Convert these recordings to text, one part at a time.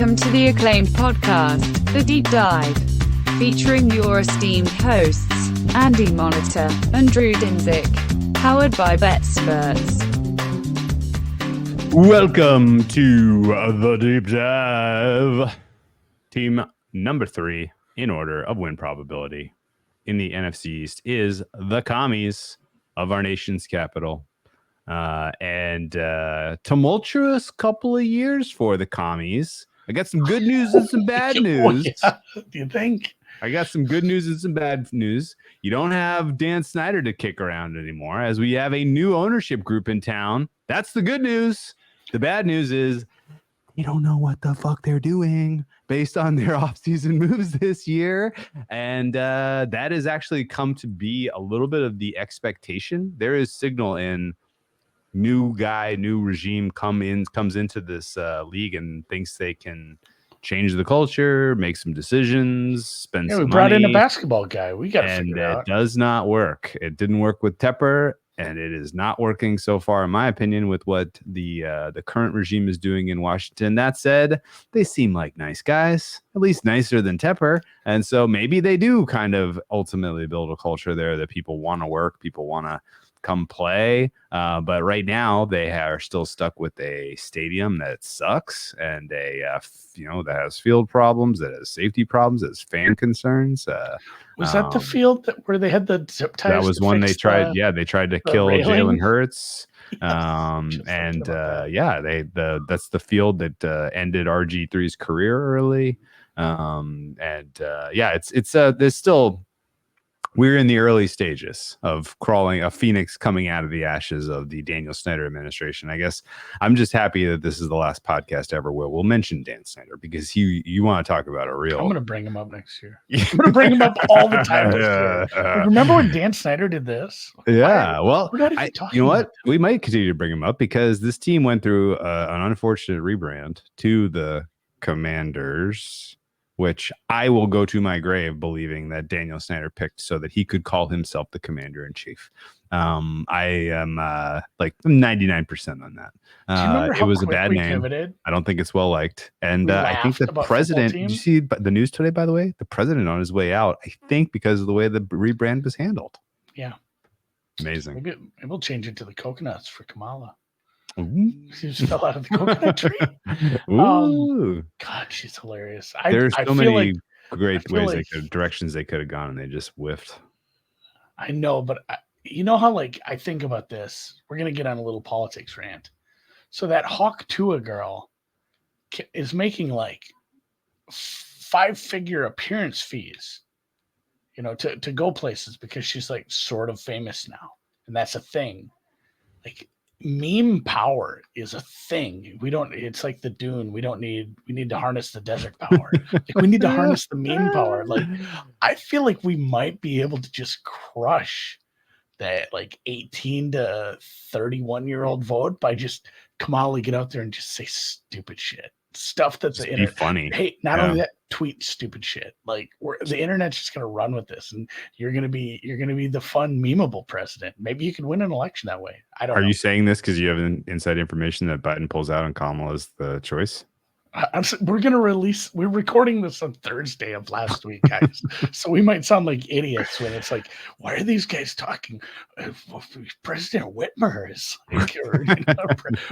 Welcome to the acclaimed podcast, The Deep Dive, featuring your esteemed hosts, Andy Monitor and Drew Dinzik, powered by BetSperts. Welcome to The Deep Dive. Team number 3 in order of win probability in the NFC East is the Commies of our nation's capital. And tumultuous couple of years for the Commies. I got some good news and some bad news. Yeah. Do you think? I got some good news and some bad news. You don't have Dan Snyder to kick around anymore, as we have a new ownership group in town. That's the good news. The bad news is you don't know what the fuck they're doing based on their offseason moves this year. And that has actually come to be a little bit of the expectation. There is signal in new guy, new regime comes into this league and thinks they can change the culture, make some decisions, spend some money. We brought in a basketball guy. We got to figure it out. And it does not work. It didn't work with Tepper, and it is not working so far, in my opinion, with what the current regime is doing in Washington. That said, they seem like nice guys, at least nicer than Tepper. And so maybe they do kind of ultimately build a culture there that people want to work, people want to come play, but right now they are still stuck with a stadium that sucks and that has field problems, that has safety problems, that has fan concerns. Was that the field where they had the zip ties? That was one they tried. They tried to kill Jalen Hurts. Yes, That's the field that ended RG3's career early. There's still. We're in the early stages of crawling, a phoenix coming out of the ashes of the Daniel Snyder administration. I guess I'm just happy that this is the last podcast ever where we'll mention Dan Snyder, because you want to talk about a real. I'm going to bring him up next year. I'm going to bring him up all the time this year. Remember when Dan Snyder did this? Yeah. You know what? We might continue to bring him up because this team went through an unfortunate rebrand to the Commanders, which I will go to my grave believing that Daniel Snyder picked so that he could call himself the commander-in-chief. I am 99% on that. It was a bad name. Pivoted? I don't think it's well liked. And I think the president, did you see the news today, by the way? The president on his way out, I think because of the way the rebrand was handled. Yeah. Amazing. Maybe we'll change it to the coconuts for Kamala. Ooh. She just fell out of the coconut tree. Ooh. God, she's hilarious. There's so many great directions they could have gone, and they just whiffed. I know, but you know how I think about this. We're gonna get on a little politics rant. So that Hawk Tua girl is making 5-figure appearance fees, to go places because she's sort of famous now, and that's a thing. Meme power is a thing. It's like the Dune. We need to harness the desert power. We need to harness the meme power. I feel like we might be able to just crush that 18 to 31-year-old vote by just Kamala get out there and just say stupid shit. Stuff that's the internet. Funny. Hey, not only that, tweet stupid shit. The internet's just gonna run with this, and you're gonna be the fun, memeable president. Maybe you can win an election that way. I don't know. Are you saying this because you have inside information that Biden pulls out and Kamala is the choice? We're recording this on Thursday of last week, guys. So we might sound like idiots when it's why are these guys talking? President Whitmer is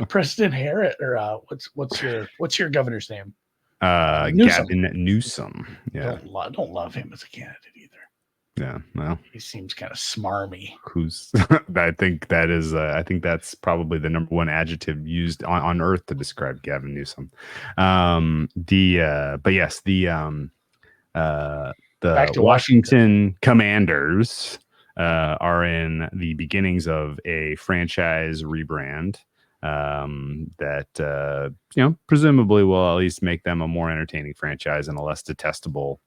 President Harris, or what's your governor's name? Newsom. Gavin Newsom. Yeah. Don't love him as a candidate either. Yeah, well, he seems kind of smarmy. I think that's probably the number one adjective used on earth to describe Gavin Newsom. The Washington Commanders are in the beginnings of a franchise rebrand that presumably will at least make them a more entertaining franchise and a less detestable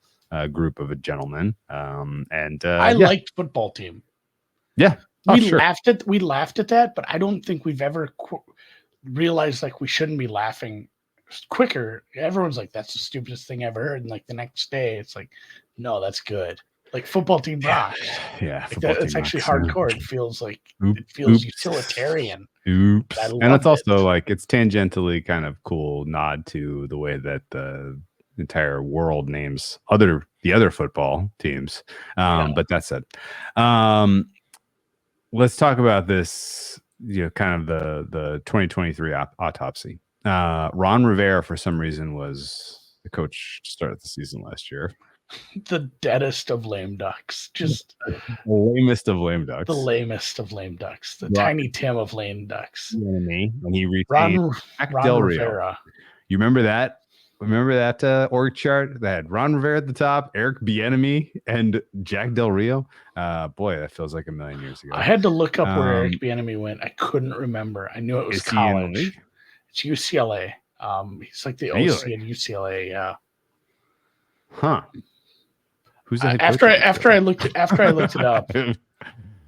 group of a gentleman. I liked football team. Yeah. We laughed at that, but I don't think we've ever realized we shouldn't be laughing quicker. Everyone's that's the stupidest thing I ever heard. And the next day it's no, that's good. like football team rocks. Yeah, Like football it's team actually rocks. hardcore. It feels like Oops. utilitarian. Oops. I And it's loved also it. like it's tangentially kind of cool nod to the way that the entire world names the other football teams. But that said, let's talk about this, kind of the 2023 autopsy. Ron Rivera, for some reason, was the coach to start the season last year. The deadest of lame ducks. Just The lamest of lame ducks. the lamest of lame ducks. The Right. Tiny Tim of lame ducks. Enemy, and he retained Ron Del Rio. Rivera. You remember that? Remember that org chart that had Ron Rivera at the top, Eric Bieniemy, and Jack Del Rio? Boy, that feels like a million years ago. I had to look up where Eric Bieniemy went. I couldn't remember. I knew it was college. It's UCLA. He's like the OC at UCLA. Yeah. Huh. Who's the head after coach? after I looked it up.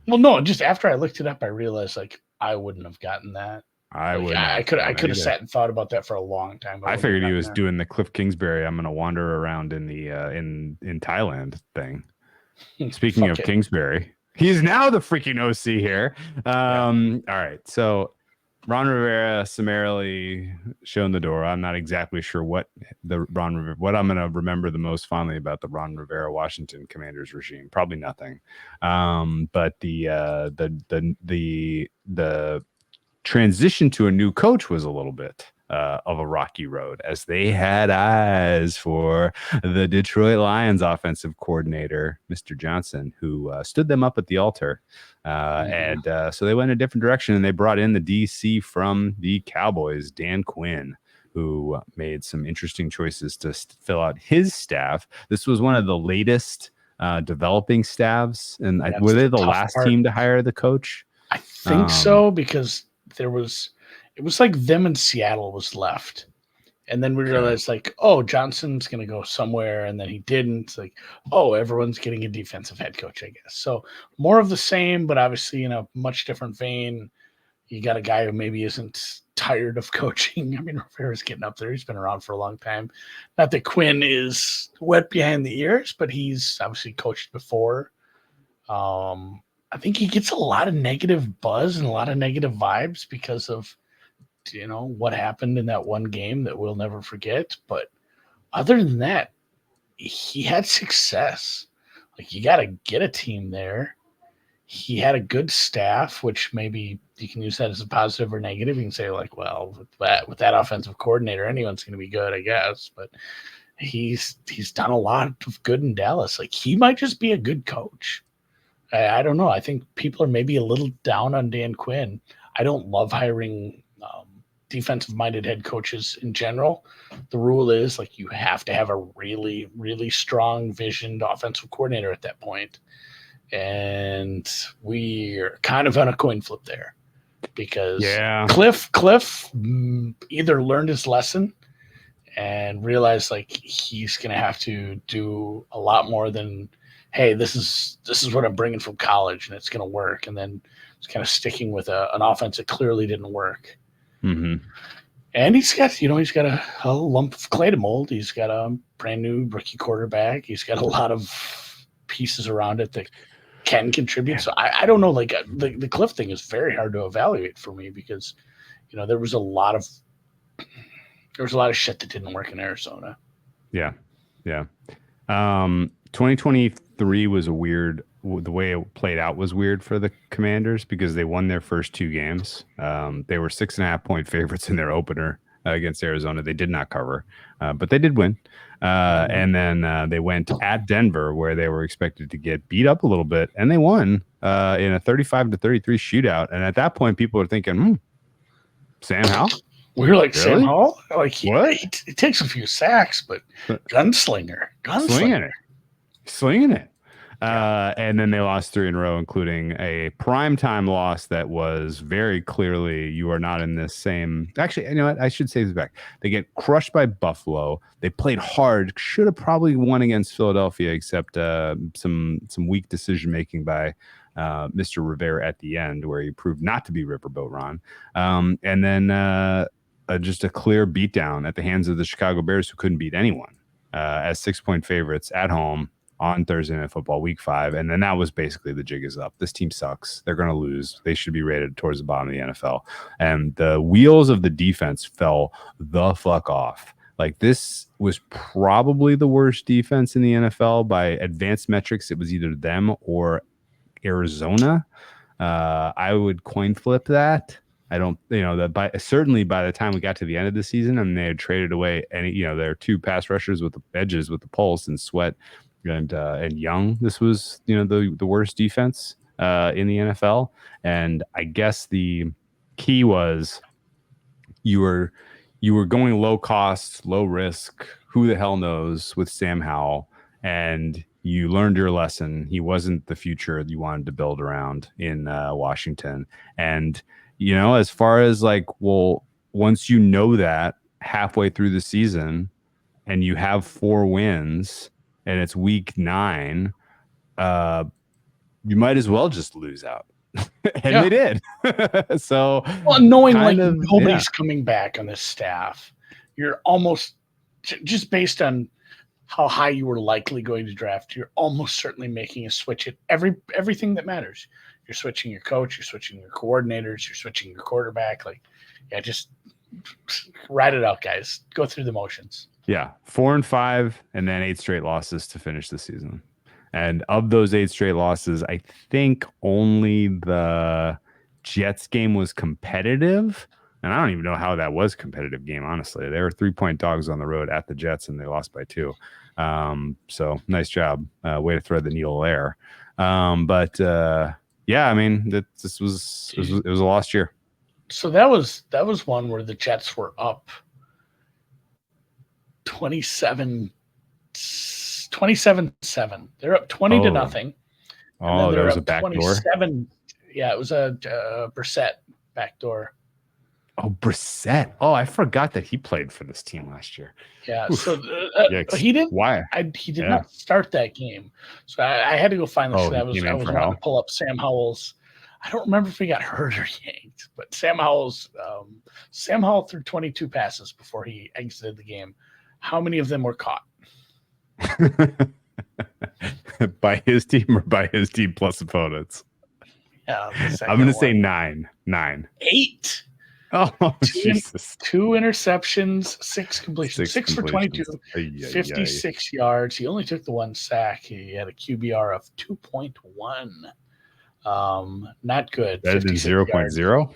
Well, no, just after I looked it up, I realized like I wouldn't have gotten that. I could have sat and thought about that for a long time. I figured he was doing the Cliff Kingsbury. I'm going to wander around in the in Thailand thing. Speaking of Kingsbury, he's now the freaking OC here. All right, so Ron Rivera summarily shown the door. I'm not exactly sure what I'm going to remember the most fondly about the Ron Rivera Washington Commanders regime. Probably nothing. But the transition to a new coach was a little bit of a rocky road, as they had eyes for the Detroit Lions offensive coordinator, Mr. Johnson, who stood them up at the altar. And so they went a different direction, and they brought in the DC from the Cowboys, Dan Quinn, who made some interesting choices to fill out his staff. This was one of the latest developing staffs. And were they the last team to hire the coach? I think so, because it was like them and Seattle was left. And then we realized like, oh, Johnson's going to go somewhere. And then he didn't. It's like, oh, everyone's getting a defensive head coach, I guess. So more of the same, but obviously in a much different vein. You got a guy who maybe isn't tired of coaching. I mean, Rivera's getting up there. He's been around for a long time. Not that Quinn is wet behind the ears, but he's obviously coached before. I think he gets a lot of negative buzz and a lot of negative vibes because of, what happened in that one game that we'll never forget. But other than that, he had success. Like, you got to get a team there. He had a good staff, which maybe you can use that as a positive or negative. You can say like, well, with that offensive coordinator, anyone's going to be good, I guess. But he's done a lot of good in Dallas. Like, he might just be a good coach. I don't know. I think people are maybe a little down on Dan Quinn. I don't love hiring defensive-minded head coaches in general. The rule is like you have to have a really, really strong visioned offensive coordinator at that point. And we're kind of on a coin flip there because Cliff either learned his lesson and realized like he's going to have to do a lot more than, hey, this is what I'm bringing from college and it's going to work. And then it's kind of sticking with an offense that clearly didn't work. Mm-hmm. And he's got a lump of clay to mold. He's got a brand new rookie quarterback. He's got a lot of pieces around it that can contribute. So I don't know, like the Cliff thing is very hard to evaluate for me because, there was a lot of shit that didn't work in Arizona. Yeah. 2023 was the way it played out was weird for the Commanders because they won their first two games. They were 6.5-point favorites in their opener against Arizona. They did not cover, but they did win. And then they went at Denver where they were expected to get beat up a little bit, and they won in a 35-33 shootout. And at that point, people were thinking, Sam Howell? We were like, really? Sam Howell? Like, what? He takes a few sacks, but gunslinger. Slinging it. And then they lost 3 in a row, including a primetime loss that was very clearly you are not in this same. Actually, you know what? I should say this back. They get crushed by Buffalo. They played hard. Should have probably won against Philadelphia, except some weak decision making by Mr. Rivera at the end, where he proved not to be Riverboat Ron. And then just a clear beatdown at the hands of the Chicago Bears, who couldn't beat anyone as 6-point favorites at home. on Thursday Night Football, Week 5, and then that was basically the jig is up. This team sucks. They're going to lose. They should be rated towards the bottom of the NFL. And the wheels of the defense fell the fuck off. Like, this was probably the worst defense in the NFL by advanced metrics. It was either them or Arizona. I would coin flip that. I don't, certainly by the time we got to the end of the season and they had traded away any, their two pass rushers with the edges with the pulse and Sweat and Young. This was, the worst defense in the NFL. And I guess the key was you were going low cost, low risk. Who the hell knows with Sam Howell? And you learned your lesson. He wasn't the future you wanted to build around in Washington. And as far as once you know that halfway through the season and you have 4 wins and it's week 9, you might as well just lose out. And they did. So, knowing nobody's coming back on this staff, you're almost just based on how high you were likely going to draft, you're almost certainly making a switch at everything that matters. You're switching your coach, you're switching your coordinators, you're switching your quarterback. Just ride it out, guys. Go through the motions. Yeah, 4-5, and then 8 straight losses to finish the season. And of those 8 straight losses, I think only the Jets game was competitive. And I don't even know how that was a competitive game, honestly. They were 3-point dogs on the road at the Jets, and they lost by 2. So nice job. Way to thread the needle there. Yeah, I mean, it was a lost year. So that was one where the Jets were up 27-7. They're up 20-0. Oh, there was a backdoor. Yeah, it was a Brissett backdoor. Oh, Brissett. Oh, I forgot that he played for this team last year. Yeah, so he didn't. Why? He did not start that game. So I had to go find this. I was wanting to pull up Sam Howell's. I don't remember if he got hurt or yanked, but Sam Howell threw 22 passes before he exited the game. How many of them were caught? By his team or by his team plus opponents? Yeah, I'm going to say 9. 8. Oh, Jesus. 2 interceptions, 6 completions. 6 for 22, 56 yards. He only took the 1 sack. He had a QBR of 2.1. Not good. Better than 0.0?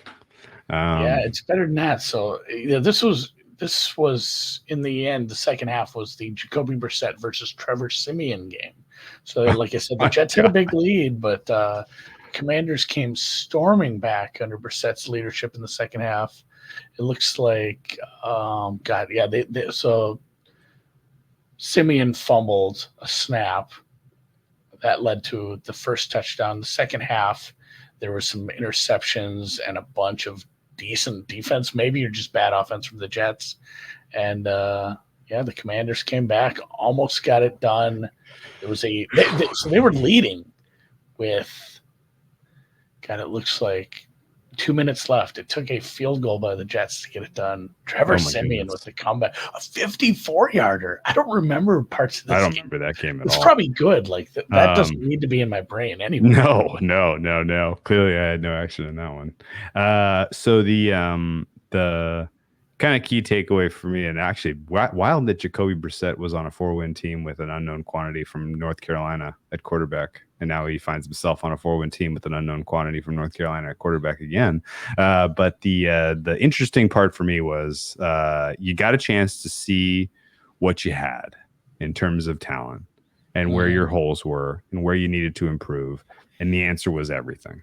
Yeah, it's better than that. So this was in the end, the second half was the Jacoby Brissett versus Trevor Siemian game. So like I said, the Jets had a big lead, but Commanders came storming back under Brissett's leadership in the second half. It looks like, so Siemian fumbled a snap. That led to the first touchdown. The second half, there were some interceptions and a bunch of decent defense, maybe, or just bad offense from the Jets. And the Commanders came back, almost got it done. It was so they were leading with, it looks like 2 minutes left. It took a field goal by the Jets to get it done. Trevor Siemian with the comeback, a 54-yarder. I don't remember parts of this game. I don't remember that game at all. It's probably good. That doesn't need to be in my brain anyway. No. Clearly, I had no action in that one. So the kind of key takeaway for me, and actually wild that Jacoby Brissett was on a 4-win team with an unknown quantity from North Carolina at quarterback, and now he finds himself on a 4-win team with an unknown quantity from North Carolina at quarterback again. But the interesting part for me was you got a chance to see what you had in terms of talent and where your holes were and where you needed to improve, and the answer was everything.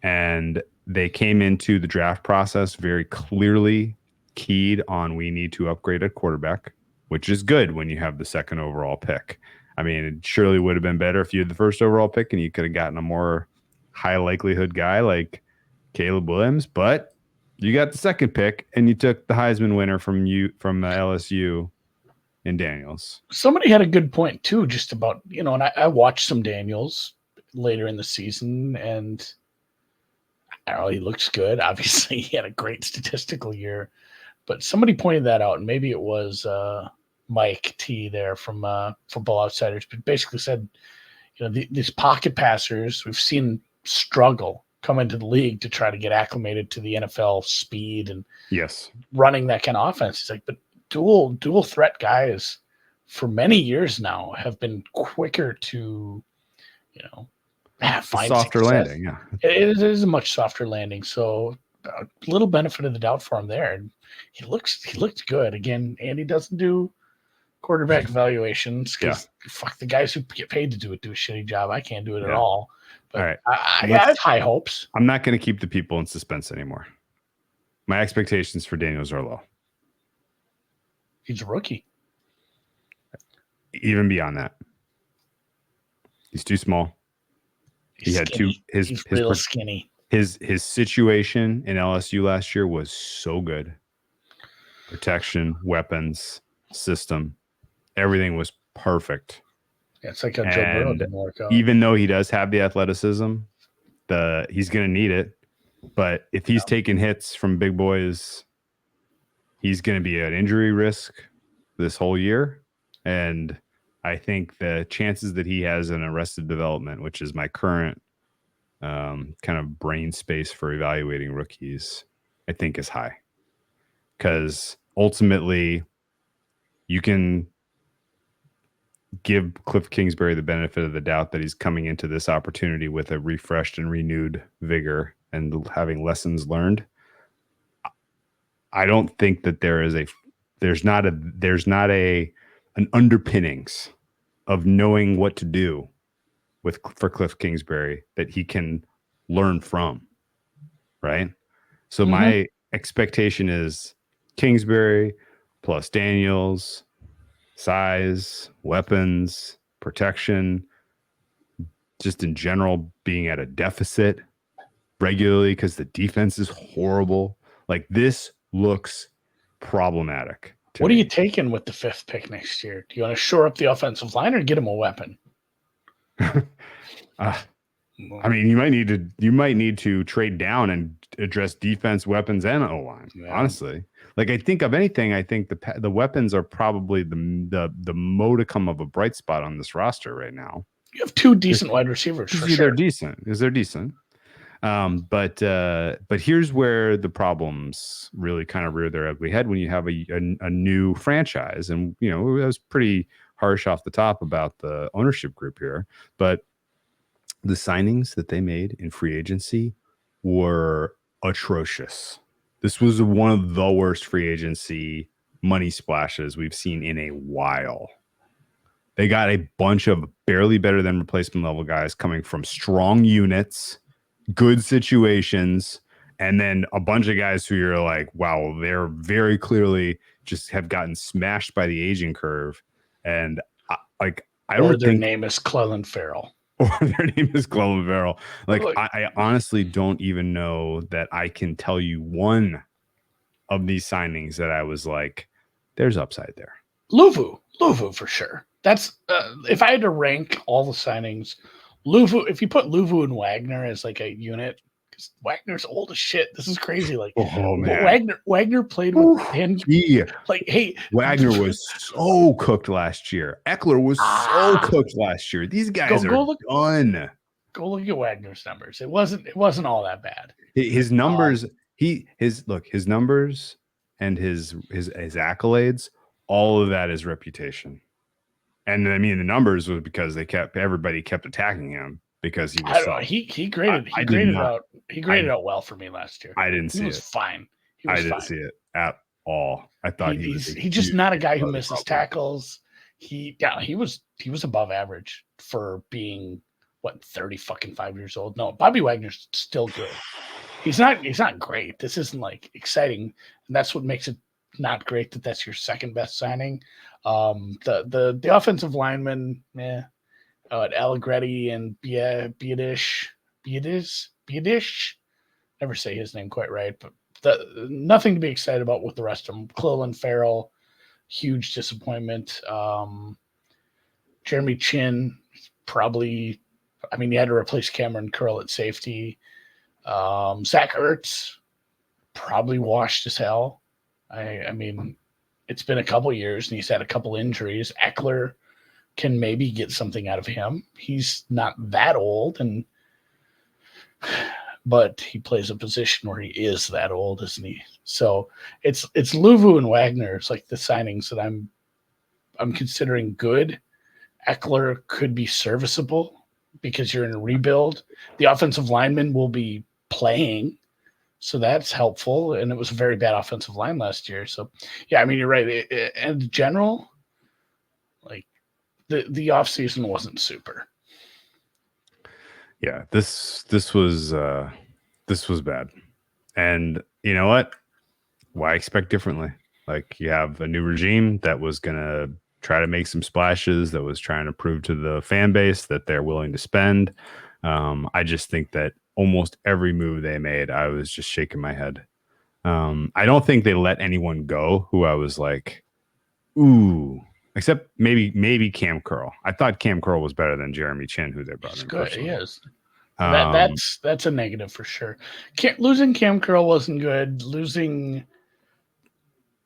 And they came into the draft process very clearly keyed on we need to upgrade at quarterback, which is good when you have the 2nd overall pick. I mean, it surely would have been better if you had the 1st overall pick and you could have gotten a more high likelihood guy like Caleb Williams, but you got the 2nd pick and you took the Heisman winner from LSU in Daniels. Somebody had a good point too, just about, and I watched some Daniels later in the season, and I don't know, he looks good. Obviously, he had a great statistical year, but somebody pointed that out, and maybe it was Mike T there from Football Outsiders, but basically said, these pocket passers we've seen struggle come into the league to try to get acclimated to the NFL speed and Yes, running that kind of offense. He's like, but dual threat guys for many years now have been quicker to, find softer success. landing. Yeah, It is a much softer landing. So a little benefit of the doubt for him there. And he looked good. Again, Andy doesn't do quarterback evaluations because fuck, the guys who get paid to do a shitty job. I can't do it at all. But all right. I have high hopes. I'm not going to keep the people in suspense anymore. My expectations for Daniels are low. He's a rookie. Even beyond that, he's too small. He's real skinny. His situation in LSU last year was so good. Protection, weapons, system, everything was perfect. Yeah, it's like a Joe Burrow didn't work out. Even though he does have the athleticism, he's going to need it. But if he's taking hits from big boys, he's going to be at injury risk this whole year. And I think the chances that he has an arrested development, which is my current kind of brain space for evaluating rookies, I think is high. Because ultimately, you can give Cliff Kingsbury the benefit of the doubt that he's coming into this opportunity with a refreshed and renewed vigor and having lessons learned. I don't think that there's not an underpinnings of knowing what to do for Cliff Kingsbury that he can learn from, right? So my expectation is Kingsbury plus Daniels, size, weapons, protection, just in general being at a deficit regularly because the defense is horrible. Like, this looks problematic. What are you taking with the 5th pick next year? Do you want to shore up the offensive line or get him a weapon? I mean, you might need to trade down and address defense, weapons, and O-line. Yeah. Honestly, like, I think of anything, I think the weapons are probably the modicum of a bright spot on this roster right now. You have 2 decent wide receivers. For sure. They're decent. They're decent. But here's where the problems really kind of rear their ugly head when you have a new franchise. And, I was pretty harsh off the top about the ownership group here, but the signings that they made in free agency were atrocious. This was one of the worst free agency money splashes we've seen in a while. They got a bunch of barely better than replacement level guys coming from strong units, good situations, and then a bunch of guys who you're like, wow, they're very clearly just have gotten smashed by the aging curve. And I don't think name is Clelin Ferrell. Or their name is Clelin Ferrell. Like, I honestly don't even know that I can tell you one of these signings that I was like, there's upside there. Luvu for sure. That's if I had to rank all the signings, Luvu. If you put Luvu and Wagner as like a unit, because Wagner's old as shit. This is crazy. Like, oh man, Wagner played with him. Yeah. Like, hey, Wagner was so cooked last year. Eckler was so cooked last year. These guys are done. Go look at Wagner's numbers. It wasn't all that bad. His numbers, his numbers and his accolades, all of that is reputation. And I mean, the numbers was because everybody kept attacking him because he was. He graded out well for me last year. I didn't see it. He was fine. I didn't see it at all. I thought he's just not a guy who misses tackles. He was above average for being 35 years old. No, Bobby Wagner's still good. He's not great. This isn't like exciting, and that's what makes it not great that that's your second best signing. The offensive linemen, Allegretti and Biadish, never say his name quite right, but nothing to be excited about with the rest of them. Clelin Ferrell, huge disappointment. Jeremy Chin, probably, you had to replace Cameron Curl at safety. Zach Ertz, probably washed as hell. I mean, it's been a couple years and he's had a couple injuries. Eckler can maybe get something out of him. He's not that old, but he plays a position where he is that old, isn't he? So it's Luvu and Wagner. It's like the signings that I'm considering good. Eckler could be serviceable because you're in a rebuild. The offensive lineman will be playing, so that's helpful. And it was a very bad offensive line last year. So, yeah, I mean, you're right. In general, like the offseason wasn't super. Yeah, this was bad. And you know what? Why expect differently? Like, you have a new regime that was gonna try to make some splashes, that was trying to prove to the fan base that they're willing to spend. I just think that almost every move they made, I was just shaking my head. I don't think they let anyone go who I was like, ooh, except maybe Cam Curl. I thought Cam Curl was better than Jeremy Chin, who they brought He's in. good. Personally. He is. That's a negative for sure. Losing Cam Curl wasn't good.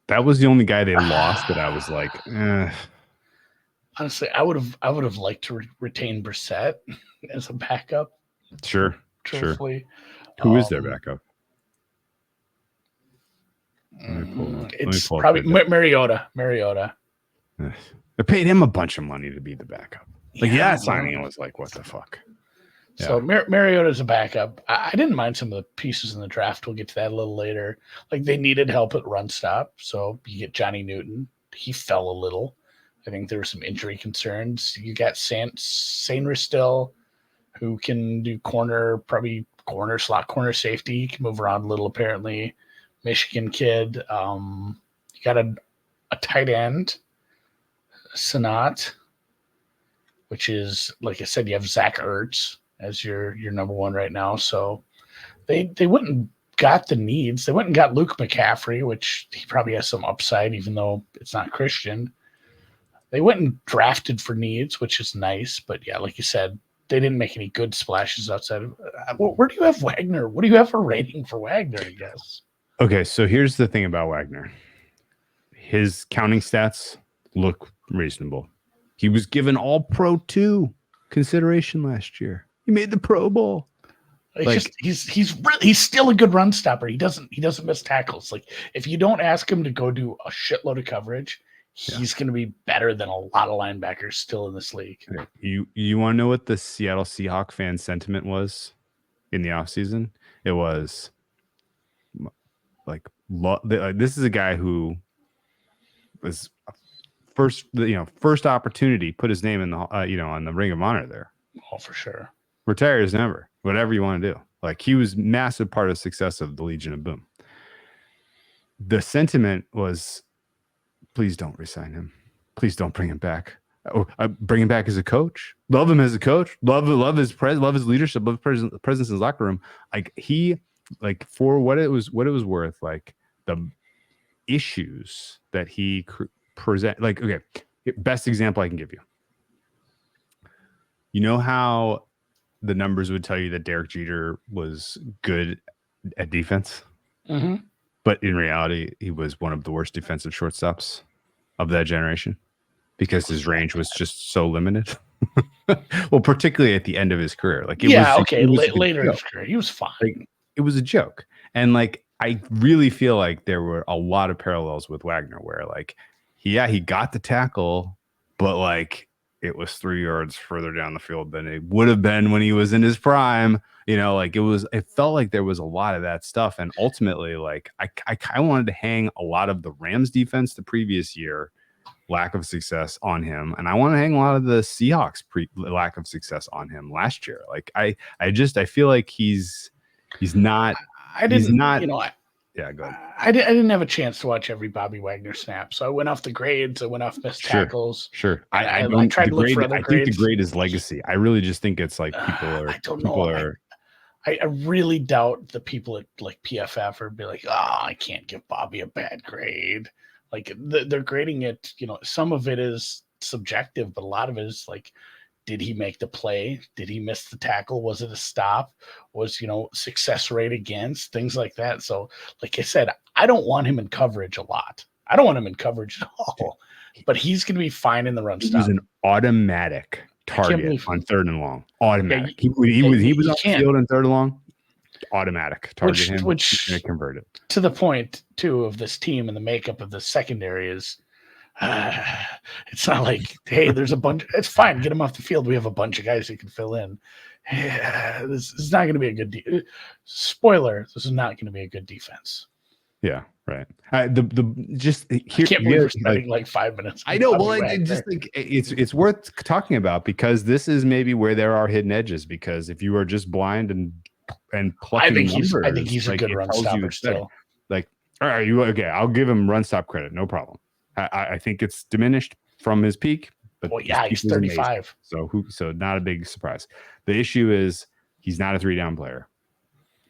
That was the only guy they lost that I was like, honestly, I would have liked to retain Brissett as a backup. Sure. Truthfully, Who is their backup? It's probably Mariota. They paid him a bunch of money to be the backup. Like, signing was like, what the fuck? So Mariota's a backup. I didn't mind some of the pieces in the draft. We'll get to that a little later. Like, they needed help at run stop, so you get Johnny Newton. He fell a little. I think there were some injury concerns. You got Sainer still, who can do slot corner safety. He can move around a little, apparently. Michigan kid. You got a tight end, Sanat, which is, like I said, you have Zach Ertz as your number one right now. So they went and got the needs. They went and got Luke McCaffrey, which he probably has some upside, even though it's not Christian. They went and drafted for needs, which is nice. But yeah, like you said, they didn't make any good splashes outside of. Where do you have Wagner? What do you have for rating for Wagner, I guess? Okay, so here's the thing about Wagner. His counting stats look reasonable. He was given All-Pro 2 consideration last year. He made the Pro Bowl. He's still a good run stopper. He doesn't miss tackles. Like, if you don't ask him to go do a shitload of coverage, he's going to be better than a lot of linebackers still in this league. You want to know what the Seattle Seahawks fan sentiment was in the offseason? It was like, this is a guy who was first opportunity, put his name in the on the Ring of Honor there. Oh, for sure. Retires never. Whatever you want to do. Like, he was massive part of the success of the Legion of Boom. The sentiment was, please don't resign him. Please don't bring him back. Or bring him back as a coach. Love him as a coach. Love his leadership. Love his presence in his locker room. Like for what it was worth. Like, the issues that he present. Like, okay, best example I can give you. You know how the numbers would tell you that Derek Jeter was good at defense? Mm-hmm. But in reality, he was one of the worst defensive shortstops of that generation because his range was just so limited. Well, particularly at the end of his career. Like, later in his career, he was fine. Like, it was a joke. And like, I really feel like there were a lot of parallels with Wagner where, like, he got the tackle, but like, it was 3 yards further down the field than it would have been when he was in his prime. Like, it felt like there was a lot of that stuff. And ultimately, like, I kind of wanted to hang a lot of the Rams defense the previous year, lack of success, on him. And I want to hang a lot of the Seahawks lack of success on him last year. Like, I feel like he's not. Yeah, go ahead. I didn't have a chance to watch every Bobby Wagner snap, so I went off the grades. I went off missed tackles. Sure. I tried to look for other grades. I think the grade is legacy. I really just think it's like people are. I really doubt the people at like PFF are be like, I can't give Bobby a bad grade. Like, they're grading it. Some of it is subjective, but a lot of it is like, did he make the play? Did he miss the tackle? Was it a stop? Was, success rate against? Things like that. So, like I said, I don't want him in coverage a lot. I don't want him in coverage at all. But he's going to be fine in the run He stop. was an automatic target believe- on 3rd and long. Automatic. Yeah, he was you on the can't. field on 3rd and long. Automatic target him. Which He's going to convert it. to the point too of this team and the makeup of the secondary is. It's not like, hey, there's a bunch. It's fine. Get him off the field. We have a bunch of guys who can fill in. This is not going to be a good. Spoiler: this is not going to be a good defense. Yeah, right. Just here. I can't believe we're spending like 5 minutes. I know. Well, I just think it's worth talking about because this is maybe where there are hidden edges. Because if you are just blind and plucking I think he's a good run stopper still. Like, all right, you okay? I'll give him run stop credit, no problem. I think it's diminished from his peak, but he's 35. So not a big surprise. The issue is he's not a 3-down player.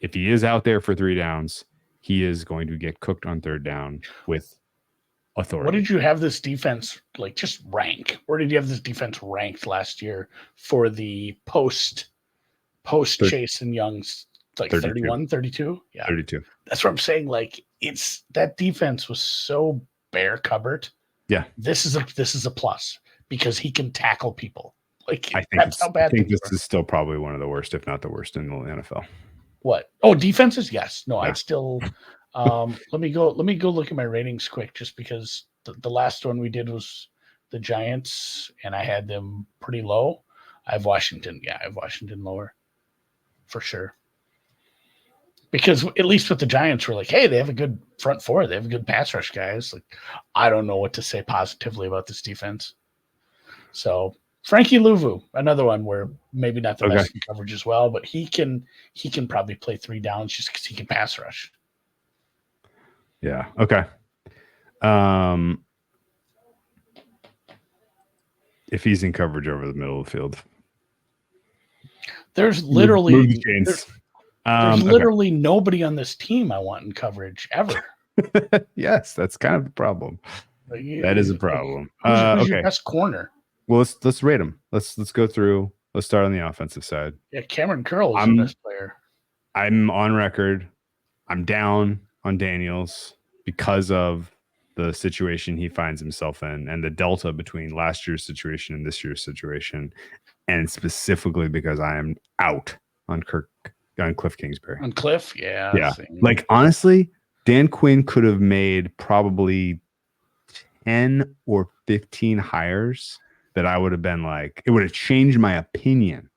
If he is out there for 3 downs, he is going to get cooked on 3rd down with authority. What did you have this defense like? Just rank. Where did you have this defense ranked last year for the post Chase and Young's? Like 32. 31, 32? Yeah. 32. That's what I'm saying. Like that defense was so bare cupboard. Yeah. This is a plus because he can tackle people. Like I think this is still probably one of the worst, if not the worst in the NFL. What? Oh, defenses? Yes. No, Yeah. I'd still let me go look at my ratings quick just because the last one we did was the Giants and I had them pretty low. I have Washington. Yeah, I have Washington lower for sure. Because at least with the Giants, we're like, hey, they have a good front four. They have a good pass rush, guys. Like, I don't know what to say positively about this defense. So Frankie Louvu, another one where maybe not the best in coverage as well, but he can probably play 3 downs just because he can pass rush. Yeah. Okay. If he's in coverage over the middle of the field, there's literally move the chains. There's literally nobody on this team I want in coverage ever. Yes, that's kind of the problem. That is a problem. Who's your best corner? Well, let's rate them. Let's go through. Let's start on the offensive side. Yeah, Cameron Curl is the best player. I'm on record. I'm down on Daniels because of the situation he finds himself in and the delta between last year's situation and this year's situation, and specifically because I am out on Cliff Kingsbury. On Cliff, yeah. Same. Like honestly, Dan Quinn could have made probably 10 or 15 hires that I would have been like, it would have changed my opinion.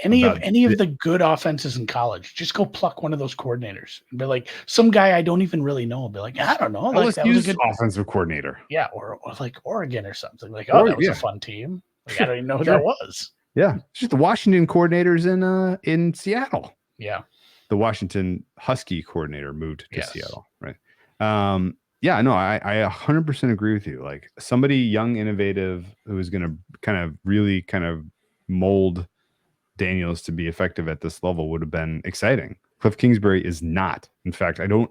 Any of the good offenses in college, just go pluck one of those coordinators and be like, some guy I don't even really know. Be like, I don't know. Like, let's use a good offensive coordinator. Yeah, or like Oregon or something. Like, that was a fun team. Like, I don't even know who that was. Yeah, it's just the Washington coordinators in Seattle. Yeah. The Washington Husky coordinator moved to Seattle, right? Yeah, no, I 100% agree with you. Like somebody young, innovative who is going to really mold Daniels to be effective at this level would have been exciting. Cliff Kingsbury is not. In fact, Ben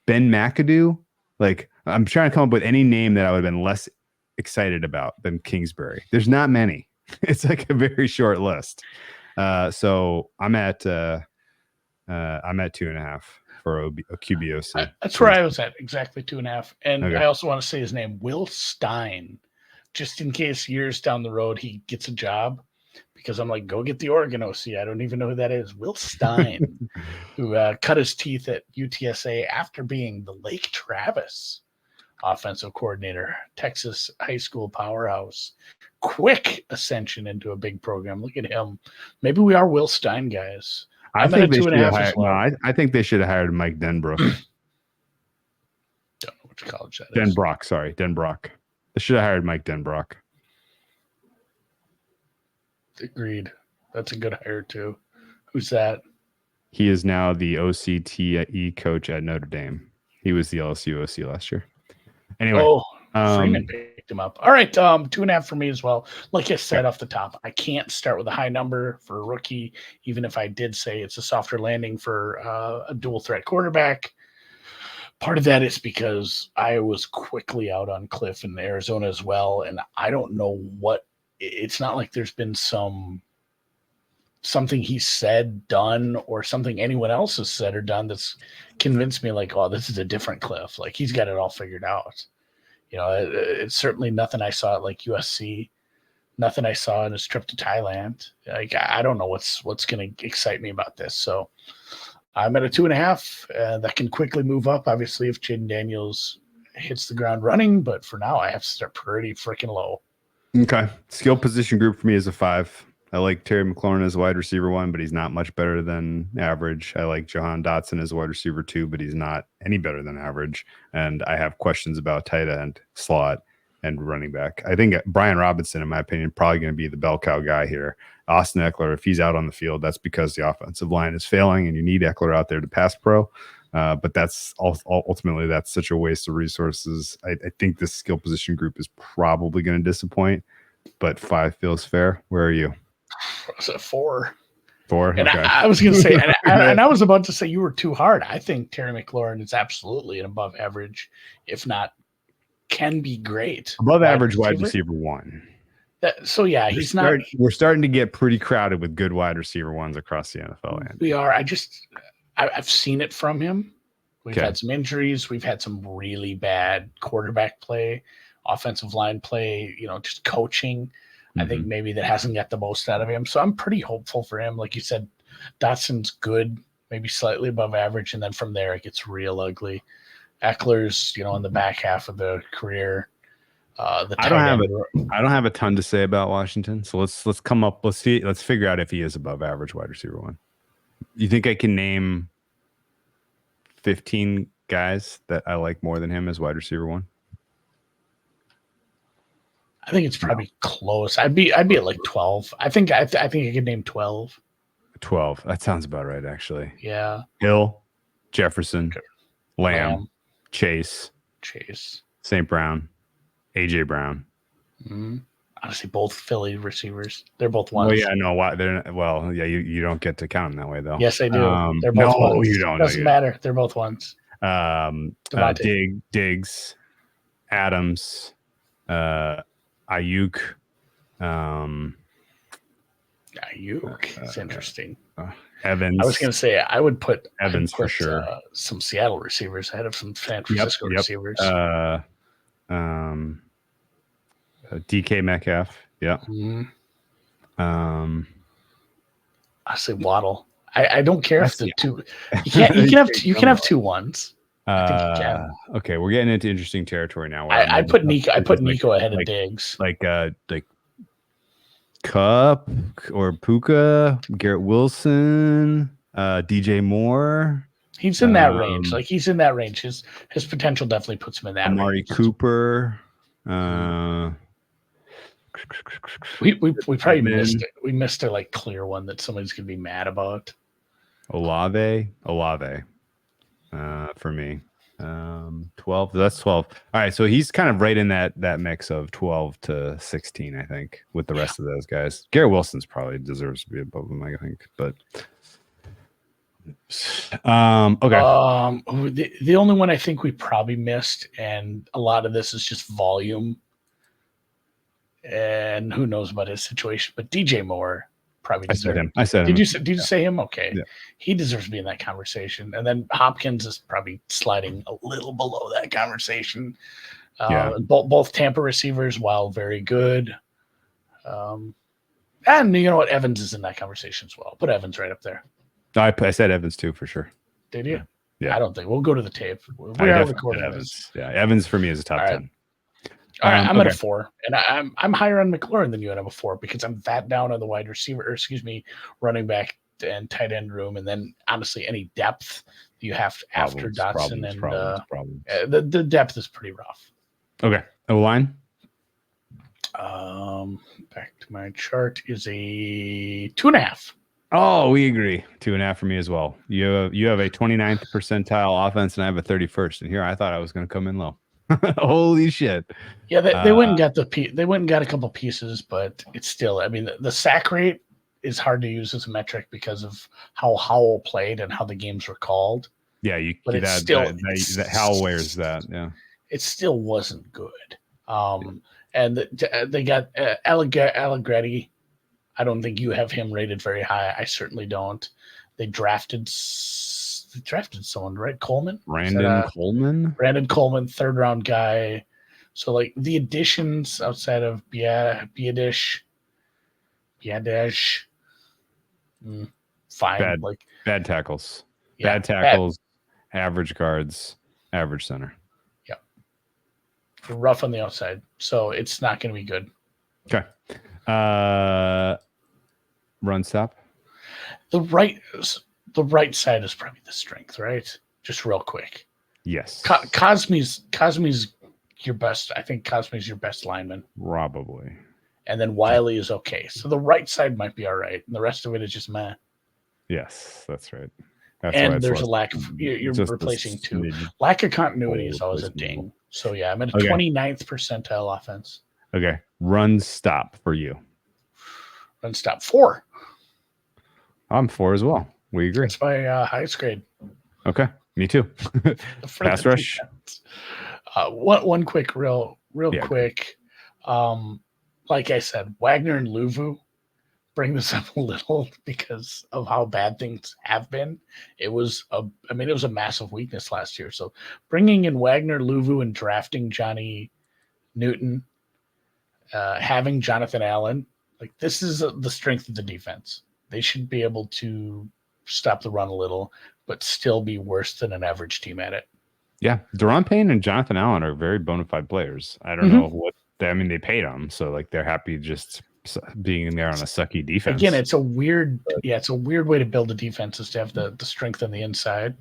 McAdoo, like I'm trying to come up with any name that I would have been less excited about than Kingsbury. There's not many. It's like a very short list. So I'm at 2.5 for a QBOC. That's where I was at, exactly 2.5. And I also want to say his name, Will Stein, just in case years down the road he gets a job, because I'm like, go get the Oregon OC. I don't even know who that is. Will Stein, who cut his teeth at UTSA after being the Lake Travis offensive coordinator, Texas high school powerhouse. Quick ascension into a big program. Look at him. Maybe we are Will Stein guys. I think they should have hired, I think they should have hired Mike Denbrock. Don't know which college that is. Denbrock. They should have hired Mike Denbrock. Agreed. That's a good hire too. Who's that? He is now the OCTE coach at Notre Dame. He was the LSU OC last year. Anyway, Freeman picked him up. All right, 2.5 for me as well. Like I said off the top, I can't start with a high number for a rookie, even if I did say it's a softer landing for a dual threat quarterback. Part of that is because I was quickly out on Cliff in Arizona as well, and I don't know what. It's not like there's been some something he said, done, or something anyone else has said or done that's convinced me like, oh, this is a different Cliff. Like he's got it all figured out. It's certainly nothing I saw at like USC, nothing I saw in his trip to Thailand. Like I don't know what's going to excite me about this. So I'm at a 2.5. That can quickly move up, obviously, if Jayden Daniels hits the ground running. But for now, I have to start pretty freaking low. Okay. Skill position group for me is a 5. I like Terry McLaurin as a wide receiver 1, but he's not much better than average. I like Jahan Dotson as a wide receiver 2, but he's not any better than average. And I have questions about tight end, slot, and running back. I think Brian Robinson, in my opinion, probably going to be the bell cow guy here. Austin Eckler, if he's out on the field, that's because the offensive line is failing and you need Eckler out there to pass pro. But that's ultimately that's such a waste of resources. I think this skill position group is probably going to disappoint, but 5 feels fair. Where are you? I was at 4. 4? And okay. I was going to say, and I was about to say you were too hard. I think Terry McLaurin is absolutely an above average, if not can be great. Above average wide receiver 1. So yeah, we're starting to get pretty crowded with good wide receiver 1s across the NFL. We are. I've seen it from him. We've had some injuries. We've had some really bad quarterback play, offensive line play, just coaching. Mm-hmm. I think maybe that hasn't got the most out of him. So I'm pretty hopeful for him. Like you said, Dotson's good, maybe slightly above average. And then from there, it gets real ugly. Eckler's, in the back half of the career. I don't have a ton to say about Washington. So let's figure out if he is above average wide receiver 1. You think I can name 15 guys that I like more than him as wide receiver 1? I think it's probably close. I'd be at like 12. I think I could name 12. 12. That sounds about right, actually. Yeah. Hill, Jefferson, Lamb, Chase, St. Brown, AJ Brown. Mm-hmm. Honestly, both Philly receivers. They're both ones. Well, yeah, no, why? You don't get to count them that way, though. Yes, I do. They're both ones. No, you don't. Doesn't matter. They're both ones. Diggs, Adams, Ayuk. It's interesting. Evans. I was going to say I would put Evans for sure. Some Seattle receivers ahead of some San Francisco receivers. DK Metcalf. Yeah. Mm-hmm. I say Waddle. I don't care if the two. You can have 2 ones. I think you can. Okay, we're getting into interesting territory now. I put Nico ahead of Diggs. Like Cup or Puka, Garrett Wilson, DJ Moore. He's in that range. Like he's in that range. His potential definitely puts him in that Amari range. Cooper. We probably missed it. We missed a like clear one that somebody's gonna be mad about. Olave. For me. 12. That's 12. All right, so he's kind of right in that mix of 12 to 16, I think, with the rest of those guys. Garrett Wilson's probably deserves to be above him, I think. But okay. The only one I think we probably missed, and a lot of this is just volume, and who knows about his situation, but DJ Moore probably deserves him. I said him. Did you say him? Okay. Yeah. He deserves to be in that conversation. And then Hopkins is probably sliding a little below that conversation. Both Tampa receivers, while very good. And you know what? Evans is in that conversation as well. Put Evans right up there. I said Evans too, for sure. Did you? Yeah. I don't think. We'll go to the tape. We are recording Evans. Yeah, Evans for me is a top 10. All right, I'm at a 4, and I'm higher on McLaurin than you, and I'm a 4 because I'm that down on the wide receiver, running back and tight end room, and then honestly, any depth you have after Dotson the depth is pretty rough. Okay, O-line. Back to my chart is a 2.5. Oh, we agree. 2.5 for me as well. You have a 29th percentile offense, and I have a 31st. And here I thought I was going to come in low. Holy shit! Yeah, they went and got a couple pieces, but it's still. I mean, the sack rate is hard to use as a metric because of how Howell played and how the games were called. Yeah, that Howell wears that. Yeah, it still wasn't good. And they got Allegretti. I don't think you have him rated very high. I certainly don't. They drafted someone, right? Coleman? Brandon Coleman? Brandon Coleman, 3rd-round guy. So, like, the additions outside of Biadish, fine. Bad tackles. Yeah, bad tackles, average guards, average center. Yeah. Rough on the outside. So, it's not going to be good. Okay. Run stop. The right side is probably the strength, right? Just real quick. Yes. Cosme's your best. I think Cosme's your best lineman. Probably. And then Wiley is okay. So the right side might be all right. And the rest of it is just meh. Yes, that's right. That's and there's a lack of you're replacing two. Lack of continuity is always a ding. So yeah, I'm at a 29th percentile offense. Okay. Run stop for you. Run stop 4. I'm 4 as well. We agree. That's my highest grade. Okay. Me too. Pass rush. One quick, real quick. Like I said, Wagner and Luvu, bring this up a little because of how bad things have been. It was a massive weakness last year. So bringing in Wagner, Luvu, and drafting Johnny Newton, having Jonathan Allen, like this is the strength of the defense. They should be able to stop the run a little, but still be worse than an average team at it. Yeah, Daron Payne and Jonathan Allen are very bona fide players. I don't know what they paid them, so like they're happy just being there on a sucky defense. Again, it's a weird way to build a defense is to have the strength on the inside.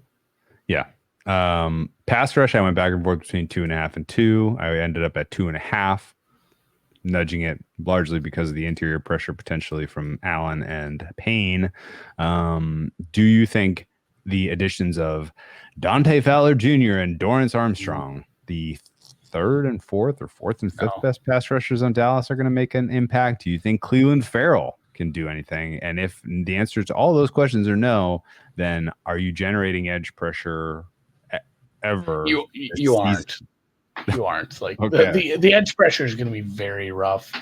Yeah. Pass rush, I went back and forth between 2.5 and 2. I ended up at 2.5, nudging it largely because of the interior pressure potentially from Allen and Payne. Do you think the additions of Dante Fowler Jr. and Dorrance Armstrong, the 3rd and 4th or 4th and 5th best pass rushers on Dallas, are going to make an impact? Do you think Cleveland Farrell can do anything? And if the answer to all those questions are no, then are you generating edge pressure ever? You aren't. You aren't. Like the edge pressure is going to be very rough.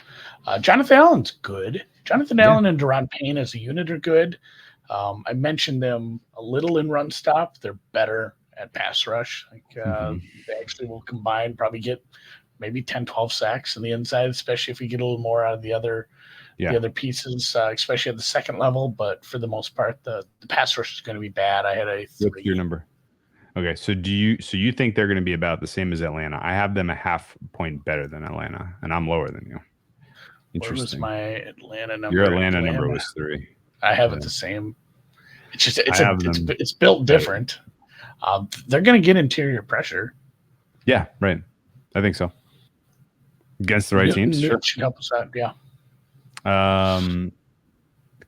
Jonathan Allen's good. Jonathan Allen and Daron Payne as a unit are good. I mentioned them a little in run stop. They're better at pass rush. They actually will combine, probably get maybe 10, 12 sacks on the inside, especially if you get a little more out of the other pieces, especially at the second level. But for the most part, the pass rush is going to be bad. I had a 3. What's your number? Okay, so you think they're going to be about the same as Atlanta? I have them a half point better than Atlanta, and I'm lower than you. Interesting. What was my Atlanta number? Your Atlanta number was 3. I have it the same. It's just it's built different. They're going to get interior pressure. Yeah, right. I think so. Against the right teams, sure. Should help us out. Yeah.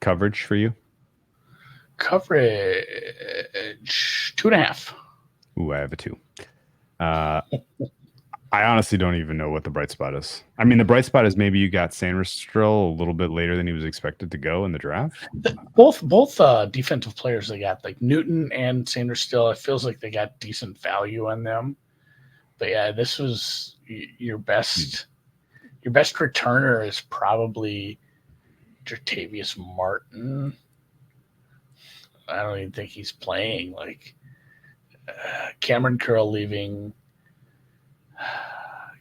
Coverage for you? Coverage 2.5. Ooh, I have a 2. I honestly don't even know what the bright spot is. I mean, the bright spot is maybe you got Sanders-Strill a little bit later than he was expected to go in the draft. Both defensive players they got, like Newton and Sanders-Strill, it feels like they got decent value on them. But yeah, this was your best. Your best returner is probably Jertavius Martin. I don't even think he's playing. Like Cameron Curl leaving.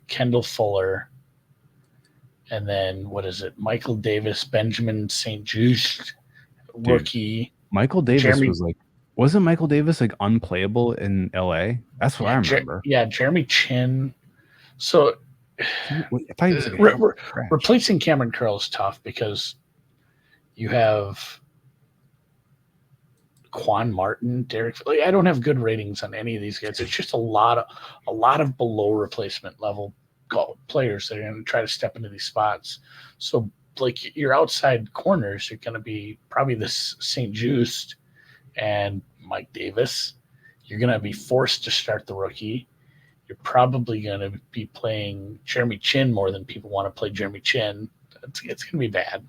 Kendall Fuller, and then what is it? Michael Davis, Benjamin St. Just, rookie. Dude, Michael Davis wasn't Michael Davis like unplayable in LA? That's what I remember. Jeremy Chin. So replacing Cameron Curl is tough because you have Quan Martin, Derek. I don't have good ratings on any of these guys. It's just a lot of below replacement level players that are going to try to step into these spots. So, like your outside corners are going to be probably this St. Just and Mike Davis. You're going to be forced to start the rookie. You're probably going to be playing Jeremy Chin more than people want to play Jeremy Chin. It's going to be bad.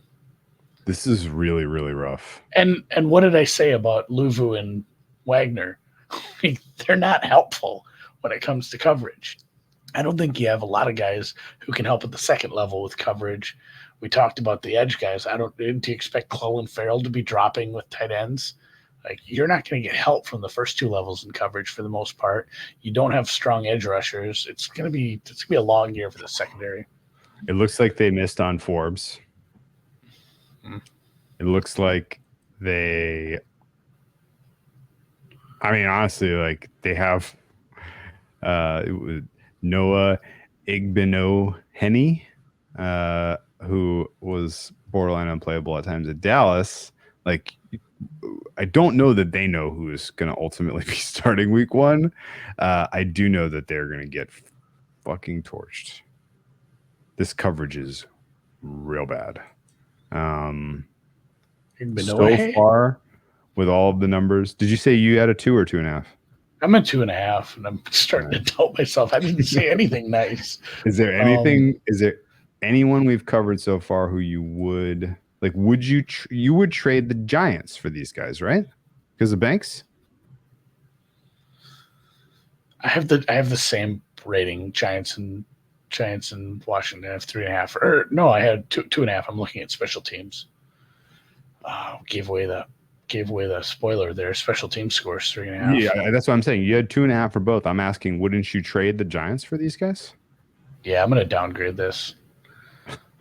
This is really, really rough. And what did I say about Luvu and Wagner? They're not helpful when it comes to coverage. I don't think you have a lot of guys who can help at the second level with coverage. We talked about the edge guys. Do you expect Clelin Ferrell to be dropping with tight ends? Like, you're not going to get help from the first two levels in coverage for the most part. You don't have strong edge rushers. It's going to be a long year for the secondary. It looks like they missed on Forbes. It looks like they, I mean, honestly, like they have Noah Igbinoghene, who was borderline unplayable at times at Dallas. Like, I don't know that they know who is going to ultimately be starting week 1. I do know that they're going to get fucking torched. This coverage is real bad. So far, with all of the numbers, did you say you had a 2 or 2.5? I'm at 2.5, and I'm starting to doubt myself. I didn't say anything nice. Is there anything? Is there anyone we've covered so far who you would like? Would you you would trade the Giants for these guys, right? Because of Banks. I have the same rating. Giants and Washington. I have 3.5. Or no, I had 2.5. I'm looking at special teams. Gave away the spoiler there. Special team scores 3.5. Yeah, that's what I'm saying. You had 2.5 for both. I'm asking, wouldn't you trade the Giants for these guys? Yeah, I'm gonna downgrade this.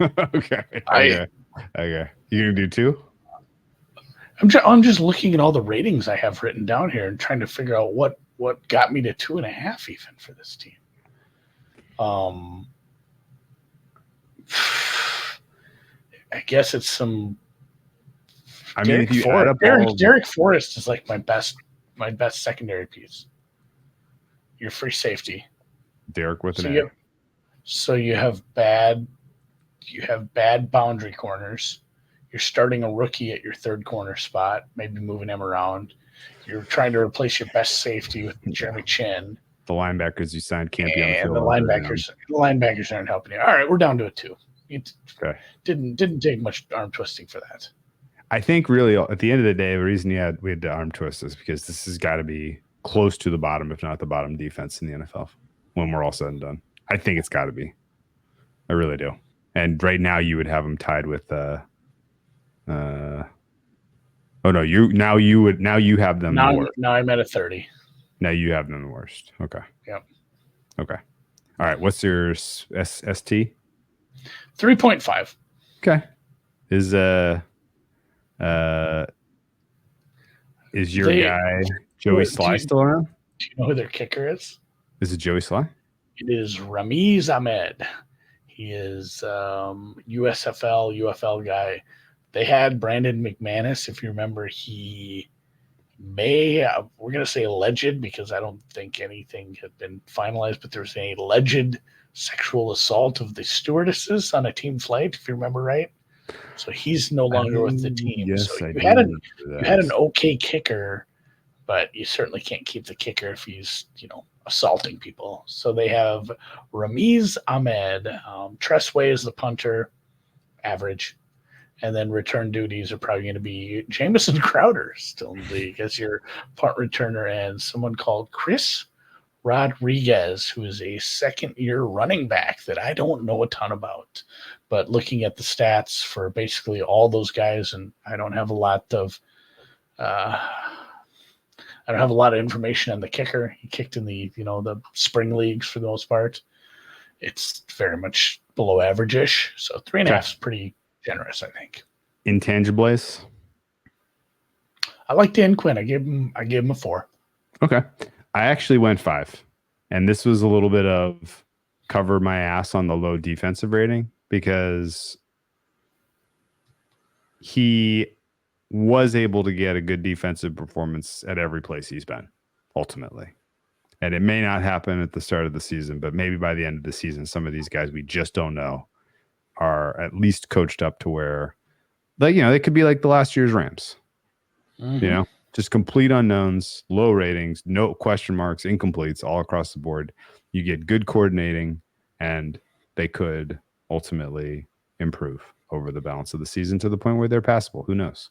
Okay. You gonna do 2? I'm just looking at all the ratings I have written down here and trying to figure out what got me to 2.5 even for this team. I guess it's some. I mean, if you add up Derek Forrest is like my best secondary piece. Your free safety. Derek with an A. So you have bad boundary corners. You're starting a rookie at your third corner spot, maybe moving him around. You're trying to replace your best safety with Jeremy Chin. The linebackers you signed can't be on the field. The linebackers aren't helping you. All right, we're down to a 2. Okay. Didn't take much arm twisting for that. I think really at the end of the day, the reason we had to arm twist is because this has got to be close to the bottom, if not the bottom defense in the NFL when we're all said and done. I think it's got to be. I really do. And right now you would have them tied with you have them the worst. Now I'm at a 30. Now you have them the worst. Okay. Yep. Okay. All right. What's your ST? 3.5. Okay. Is your guy Joey Sly still around? Do you know who their kicker is? Is it Joey Sly? It is Ramiz Ahmed. He is USFL, UFL guy. They had Brandon McManus. If you remember, he we're going to say alleged because I don't think anything had been finalized, but there was an alleged sexual assault of the stewardesses on a team flight, if you remember right. So he's no longer with the team. Yes, so you had an okay kicker, but you certainly can't keep the kicker if he's, assaulting people. So they have Ramiz Ahmed. Tressway is the punter, average. And then return duties are probably going to be Jamison Crowder still in the league as your punt returner, and someone called Chris Rodriguez, who is a second-year running back that I don't know a ton about. But looking at the stats for basically all those guys, and I don't have a lot of information on the kicker. He kicked in the the spring leagues for the most part. It's very much below average-ish. So 3.5 is pretty generous, I think. Intangibles. I like Dan Quinn. I gave him a 4. Okay. I actually went 5. And this was a little bit of cover my ass on the low defensive rating because he was able to get a good defensive performance at every place he's been, ultimately. And it may not happen at the start of the season, but maybe by the end of the season, some of these guys we just don't know are at least coached up to where, they could be like the last year's Rams. Mm-hmm. Just complete unknowns, low ratings, no question marks, incompletes all across the board. You get good coordinating, and they could ultimately improve over the balance of the season to the point where they're passable. Who knows?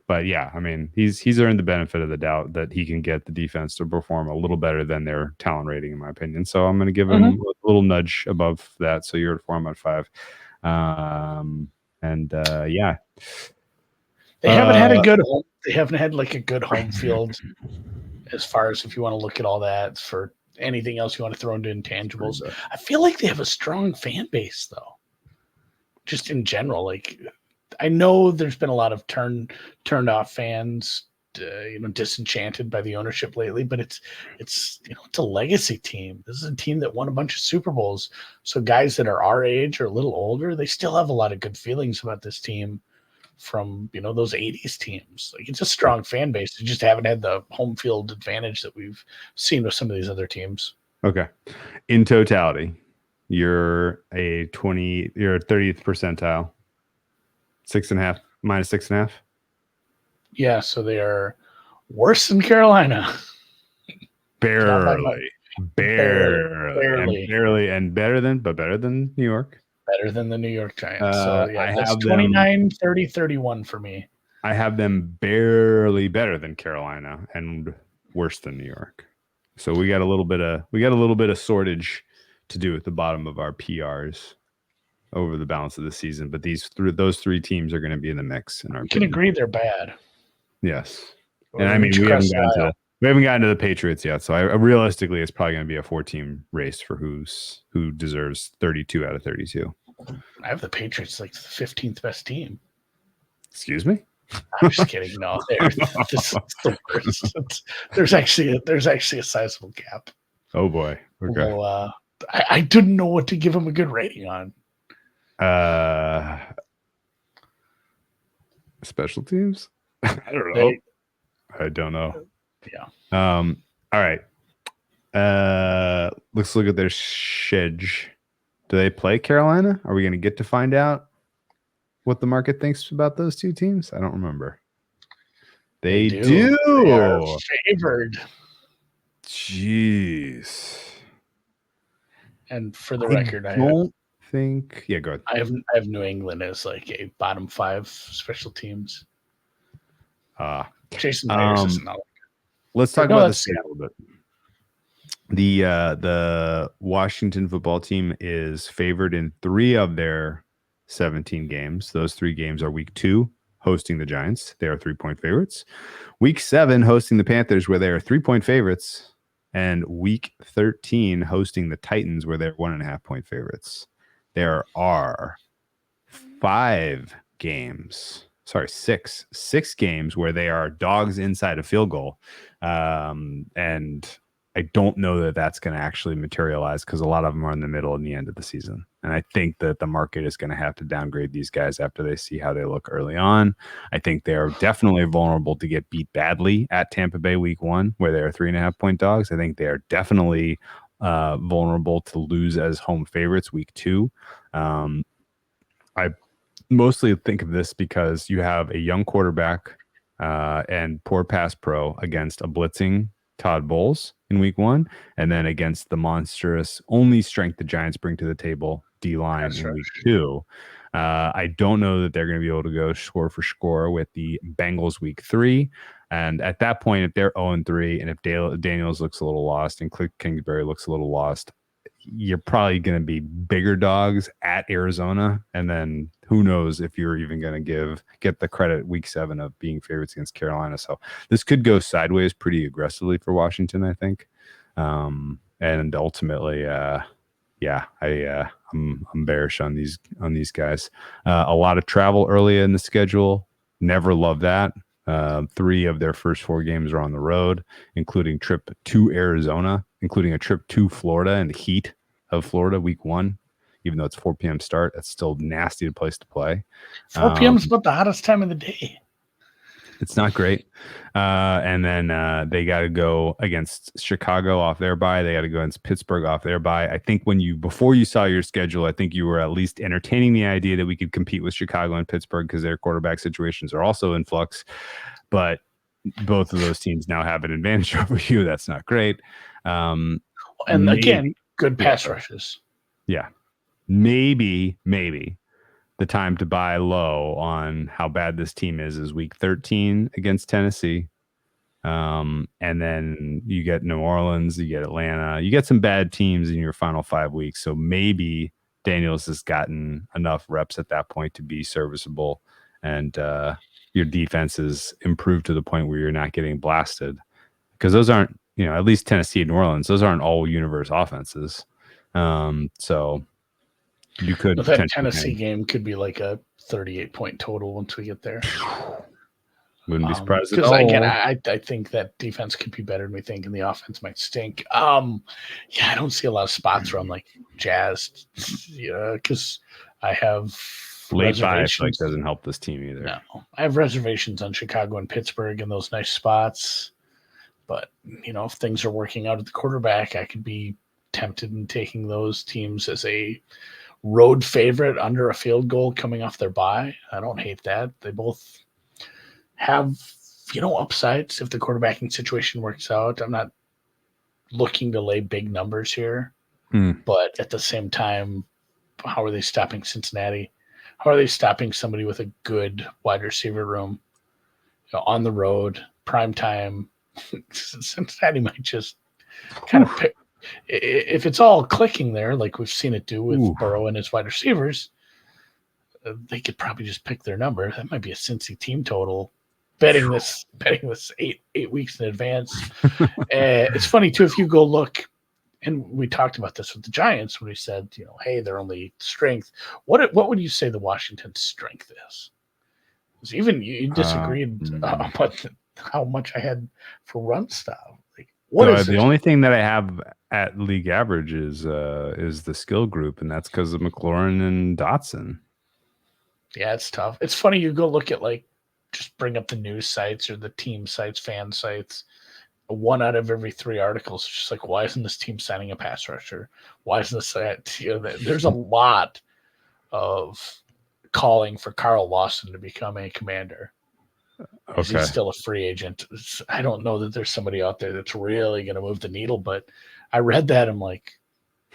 But yeah, I mean, he's earned the benefit of the doubt that he can get the defense to perform a little better than their talent rating, in my opinion. So I'm going to give him a little nudge above that. So you're at 4, I'm at 5. Yeah, they haven't had a good home. They haven't had like a good home field as far as if you want to look at all that for anything else you want to throw into intangibles. I feel like they have a strong fan base though. Just in general, like I know there's been a lot of turned off fans, disenchanted by the ownership lately, but it's it's a legacy team. This is a team that won a bunch of Super Bowls. So guys that are our age or a little older, they still have a lot of good feelings about this team from those 80s teams. Like it's a strong fan base. They just haven't had the home field advantage that we've seen with some of these other teams. Okay. In totality, you're a 30th percentile. 6.5 minus 6.5. Yeah, so they are worse than Carolina. Barely. And better than New York. Better than the New York Giants. So yeah, I that's have 29, 30, 31 for me. I have them barely better than Carolina and worse than New York. So we got a little bit of sortage to do at the bottom of our PRs over the balance of the season. But those 3 teams are going to be in the mix. We can agree they're bad. Yes. And I mean, we haven't gotten to the Patriots yet. So realistically, it's probably going to be a 4-team race for who deserves 32 out of 32. I have the Patriots like the 15th best team. Excuse me? I'm just kidding. No, this is the worst. There's actually a sizable gap. Oh boy. Okay. Well, I didn't know what to give them a good rating on. Special teams? I don't know. I don't know. Yeah. All right. Let's look at their schedule. Do they play Carolina? Are we going to get to find out what the market thinks about those 2 teams? I don't remember. They do. They are favored. Jeez. And for the record, I don't think. Yeah, go ahead. I have New England as like a bottom 5 special teams. Jason Myers is not. Let's talk about this a little bit. The Washington football team is favored in 3 of their 17 games. Those 3 games are week 2, hosting the Giants. They are 3-point favorites. Week 7, hosting the Panthers, where they are 3-point favorites. And week 13, hosting the Titans, where they're 1.5-point favorites. There are 6 games where they are dogs inside a field goal. And I don't know that that's going to actually materialize because a lot of them are in the middle and the end of the season. And I think that the market is going to have to downgrade these guys after they see how they look early on. I think they're definitely vulnerable to get beat badly at Tampa Bay week 1, where they're 3.5-point dogs. I think they're definitely vulnerable to lose as home favorites week 2. I mostly think of this because you have a young quarterback and poor pass pro against a blitzing Todd Bowles in week 1, and then against the monstrous only strength the Giants bring to the table D-line in week 2. I don't know that they're going to be able to go score for score with the Bengals week 3. And at that point, if they're 0-3 and if Daniels looks a little lost and Cliff Kingsbury looks a little lost, you're probably going to be bigger dogs at Arizona. And then who knows if you're even going to get the credit week 7 of being favorites against Carolina. So this could go sideways pretty aggressively for Washington, I think. And ultimately, I'm bearish on these guys. A lot of travel early in the schedule. Never love that. 3 of their first 4 games are on the road, including trip to Arizona, including a trip to Florida and the heat of Florida week 1. Even though it's 4 p.m. start, that's still a nasty place to play. 4 p.m. is about the hottest time of the day. It's not great. And then they got to go against Chicago off their bye. They got to go against Pittsburgh off their bye. I think before you saw your schedule, I think you were at least entertaining the idea that we could compete with Chicago and Pittsburgh because their quarterback situations are also in flux. But both of those teams now have an advantage over you. That's not great. And again, good pass rushes. Yeah. Maybe the time to buy low on how bad this team is week 13 against Tennessee. And then you get New Orleans, you get Atlanta, you get some bad teams in your final 5 weeks. So maybe Daniels has gotten enough reps at that point to be serviceable, and your defense is improved to the point where you're not getting blasted, because those aren't, at least Tennessee and New Orleans, those aren't all universe offenses. So you could But that Tennessee game could be like a 38-point total once we get there. Wouldn't be surprised at because all. again, I think that defense could be better than we think, and the offense might stink. I don't see a lot of spots where I'm like jazzed, because I have late buy reservations. doesn't help this team either. No, I have reservations on Chicago and Pittsburgh and those nice spots. But if things are working out at the quarterback, I could be tempted in taking those teams as a road favorite under a field goal coming off their bye. I don't hate that. They both have upsides if the quarterbacking situation works out. I'm not looking to lay big numbers here, but at the same time, how are they stopping Cincinnati? How are they stopping somebody with a good wide receiver room on the road, prime time? Cincinnati might just kind of pick. If it's all clicking there, like we've seen it do with Burrow and his wide receivers, they could probably just pick their number. That might be a Cincy team total. Betting this 8 weeks in advance. It's funny too, if you go look, and we talked about this with the Giants when we said, hey, they're only strength. What would you say the Washington strength is? Because even you disagreed about how much I had for run stop. Like, what is the only thing that I have at league average is the skill group, and that's because of McLaurin and Dotson. Yeah, it's tough. It's funny, you go look at just bring up the news sites or the team sites, fan sites. 1 out of every 3 articles is just like, why isn't this team signing a pass rusher? Why isn't this that? There's a lot of calling for Carl Lawson to become a commander. Okay. He's still a free agent. I don't know that there's somebody out there that's really going to move the needle, but I read that. I'm like,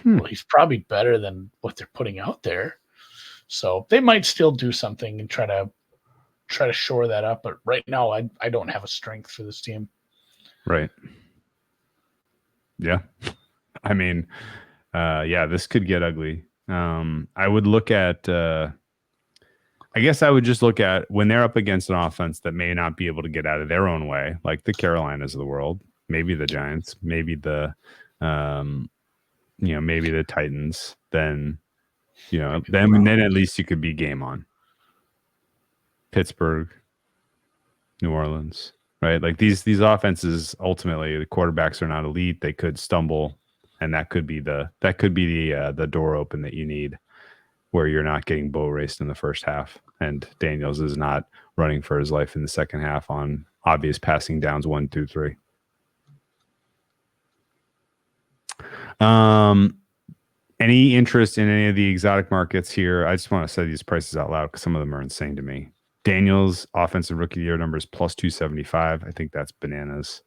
well, he's probably better than what they're putting out there. So they might still do something and try to shore that up. But right now, I don't have a strength for this team. Right. Yeah. I mean, this could get ugly. I would look at, I guess I would just look at when they're up against an offense that may not be able to get out of their own way, like the Carolinas of the world, maybe the Giants, maybe the, maybe the Titans, then at least you could be game on. Pittsburgh, New Orleans, right? Like these offenses, ultimately the quarterbacks are not elite. They could stumble, and that could be the door open that you need, where you're not getting bow raced in the first half, and Daniels is not running for his life in the second half on obvious passing downs 1, 2, 3. Any interest in any of the exotic markets here? I just want to say these prices out loud because some of them are insane to me. Daniels offensive rookie of the year number is plus 275. I think that's bananas.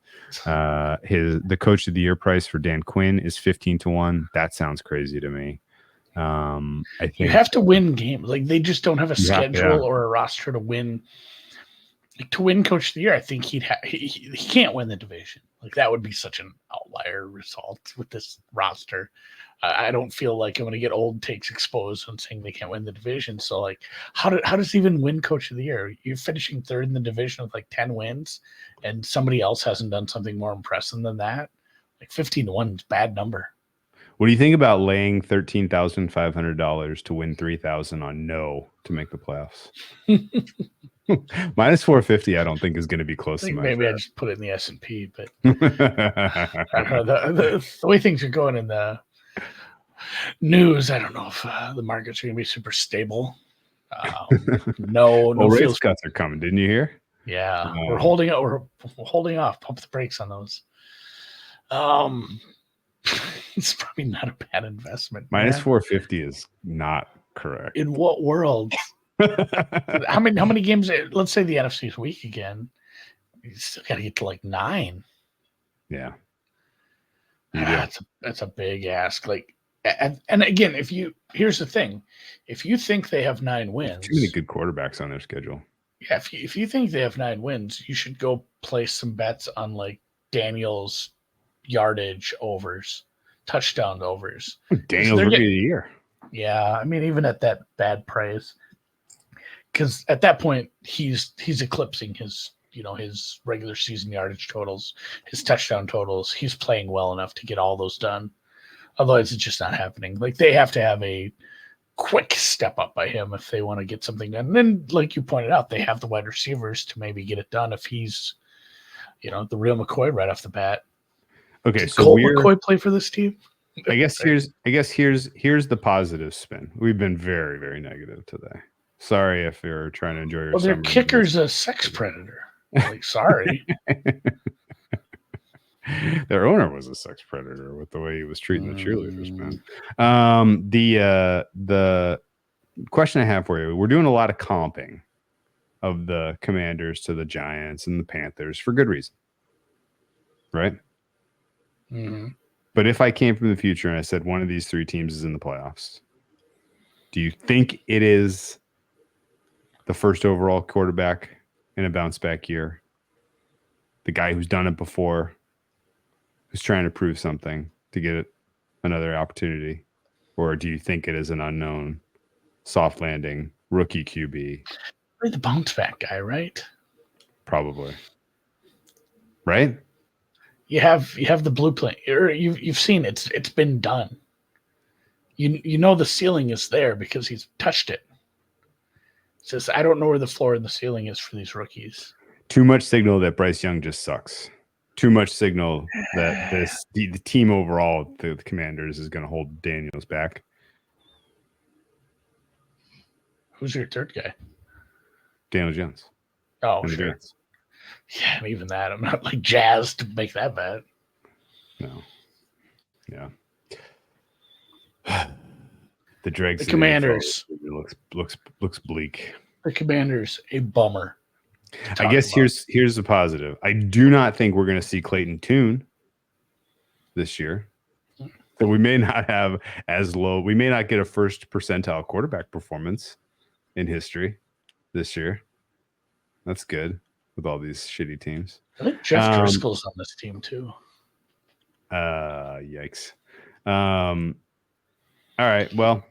The coach of the year price for Dan Quinn is 15-1. That sounds crazy to me. I think you have to win games. Like they just don't have a schedule or a roster to win. Like, to win coach of the year, I think he can't win the division. Like that would be such an outlier result with this roster. I don't feel like I'm going to get old takes exposed on saying they can't win the division. So like, how does he even win coach of the year? You're finishing third in the division with like 10 wins, and somebody else hasn't done something more impressive than that. Like 15-1 is a bad number. What do you think about laying $13,500 to win $3,000 on no to make the playoffs? Minus 450, I don't think is going to be close to my maybe I just put it in the S&P, but I don't know. The way things are going in the news, I don't know if the markets are going to be super stable. No rates cuts are coming. Didn't you hear? Yeah, we're holding up. We're holding off. Pump the brakes on those. It's probably not a bad investment. Minus 450 is not correct. In what world? How many games? Let's say the NFC is weak again. You still got to get to like 9. Yeah. That's a big ask. Like And again, here's the thing, if you think they have 9 wins, too many good quarterbacks on their schedule. Yeah, if you think they have 9 wins, you should go place some bets on like Daniels yardage overs, touchdown overs. Daniels rookie of the year. Yeah, I mean, even at that bad price, because at that point he's eclipsing his his regular season yardage totals, his touchdown totals. He's playing well enough to get all those done. Otherwise, it's just not happening. Like they have to have a quick step up by him if they want to get something done. And then, like you pointed out, they have the wide receivers to maybe get it done if he's, the real McCoy right off the bat. Okay, Did so Colt McCoy play for this team? I guess here's the positive spin. We've been very, very negative today. Sorry if you're trying to enjoy your. Well, their kicker's a sex predator. Like, sorry. Their owner was a sex predator with the way he was treating the cheerleaders, man. The question I have for you: we're doing a lot of comping of the Commanders to the Giants and the Panthers for good reason, right? Mm-hmm. But if I came from the future and I said one of these 3 teams is in the playoffs, do you think it is the first overall quarterback in a bounce back year? The guy who's done it before, who's trying to prove something to get it another opportunity? Or do you think it is an unknown, soft landing, rookie QB? The bounce back guy, right? Probably. Right? You have the blueprint. You've seen it's been done. You know the ceiling is there because he's touched it. It's just I don't know where the floor and the ceiling is for these rookies. Too much signal that Bryce Young just sucks. Too much signal that the team overall, the Commanders, is going to hold Daniels back. Who's your third guy? Daniel Jones. Oh, sure. Yeah, even that. I'm not like jazzed to make that bet. No. Yeah. The dregs. The Commanders looks bleak. The Commanders, a bummer. I guess here's the positive. I do not think we're going to see Clayton Tune this year. So we may not have as low. We may not get a first percentile quarterback performance in history this year. That's good with all these shitty teams. I think Jeff Driscoll's on this team too. Yikes. All right. Well,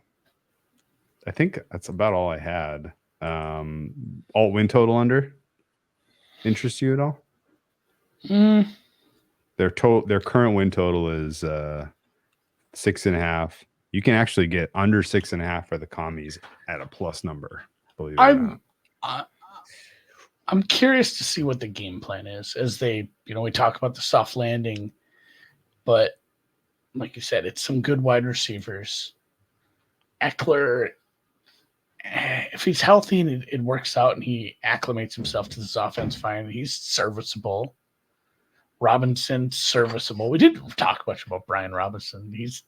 I think that's about all I had. Alt win total under interest you at all? Their current win total is 6.5. You can actually get under 6.5 for the commies at a plus number. Believe it or not. I'm curious to see what the game plan is as they, we talk about the soft landing, but like you said, it's some good wide receivers. Eckler, if he's healthy and it works out and he acclimates himself to this offense fine, he's serviceable. Robinson, serviceable. We didn't talk much about Brian Robinson. He's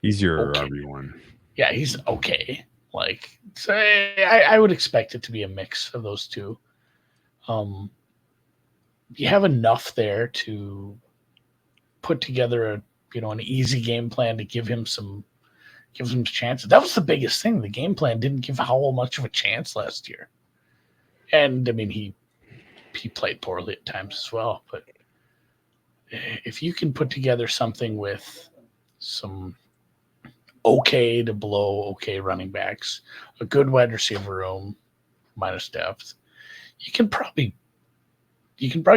your okay. RB1. Yeah, he's okay. Like, so I would expect it to be a mix of those two. You have enough there to put together an easy game plan to give him some chances. That was the biggest thing. The game plan didn't give Howell much of a chance last year. And I mean, he played poorly at times as well. But if you can put together something with some okay to below okay running backs, a good wide receiver room minus depth, you can probably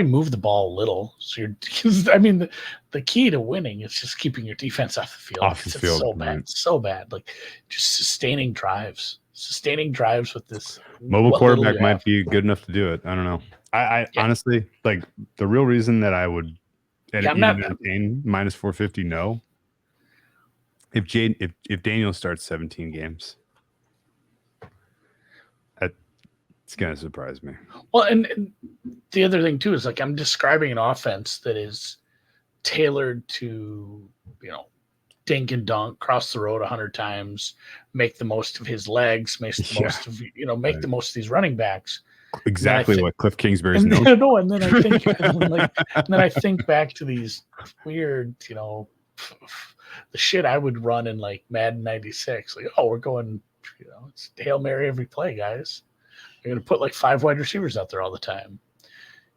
move the ball a little. So the key to winning is just keeping your defense off the field. It's so bad. It's so bad. Like just sustaining drives with this mobile quarterback might be good enough to do it. I don't know. I honestly, like, the real reason that I would entertain minus 450, no. If Daniel starts 17 games, it's gonna surprise me. Well, and the other thing too is, like, I'm describing an offense that is tailored to dink and dunk, cross the road 100 times, make the most of his legs, make the most of the most of these running backs. Exactly what Cliff Kingsbury's known. And then I think back to these weird, the shit I would run in like Madden 96. Like, oh, we're going, it's Hail Mary every play, guys. You're going to put like 5 wide receivers out there all the time.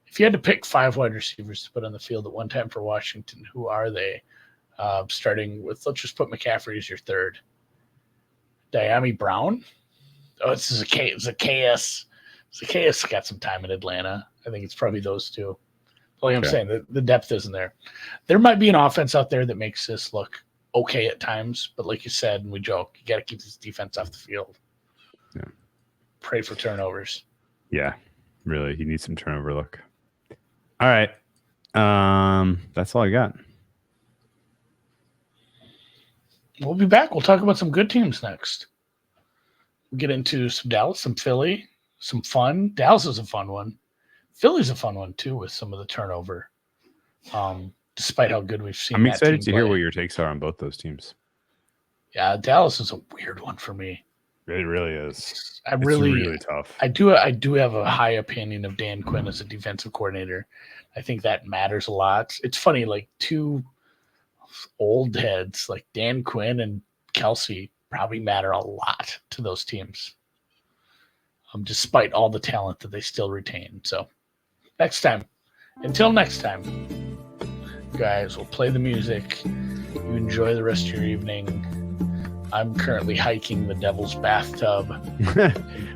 If you had to pick 5 wide receivers to put on the field at one time for Washington, who are they? Starting with, let's just put McCaffrey as your third. Diami Brown? Oh, it's Zacchaeus. Zacchaeus got some time in Atlanta. I think it's probably those two. Like I'm saying, the depth isn't there. There might be an offense out there that makes this look okay at times, but like you said, and we joke, you got to keep this defense off the field. Yeah. Pray for turnovers. Yeah, really, you need some turnover luck. All right, that's all I got. We'll be back. We'll talk about some good teams next. We'll get into some Dallas, some Philly, some fun. Dallas is a fun one. Philly's a fun one too with some of the turnover. Despite how good we've seen. I'm excited to hear what your takes are on both those teams. Yeah, Dallas is a weird one for me. It really is. It's really tough. I do have a high opinion of Dan Quinn as a defensive coordinator. I think that matters a lot. It's funny, like 2 old heads like Dan Quinn and Kelsey probably matter a lot to those teams. Despite all the talent that they still retain. So until next time, guys, we'll play the music. You enjoy the rest of your evening. I'm currently hiking the Devil's Bathtub.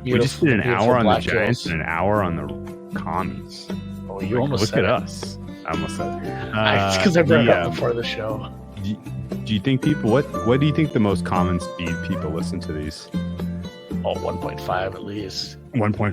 We just did an hour on the Giants and an hour on the Commies. Oh, you almost look said at it. us. I almost said it. It's because I brought it up before the show. Do you think people, what do you think the most common speed people listen to these? Oh, 1.5 at least. 1.5.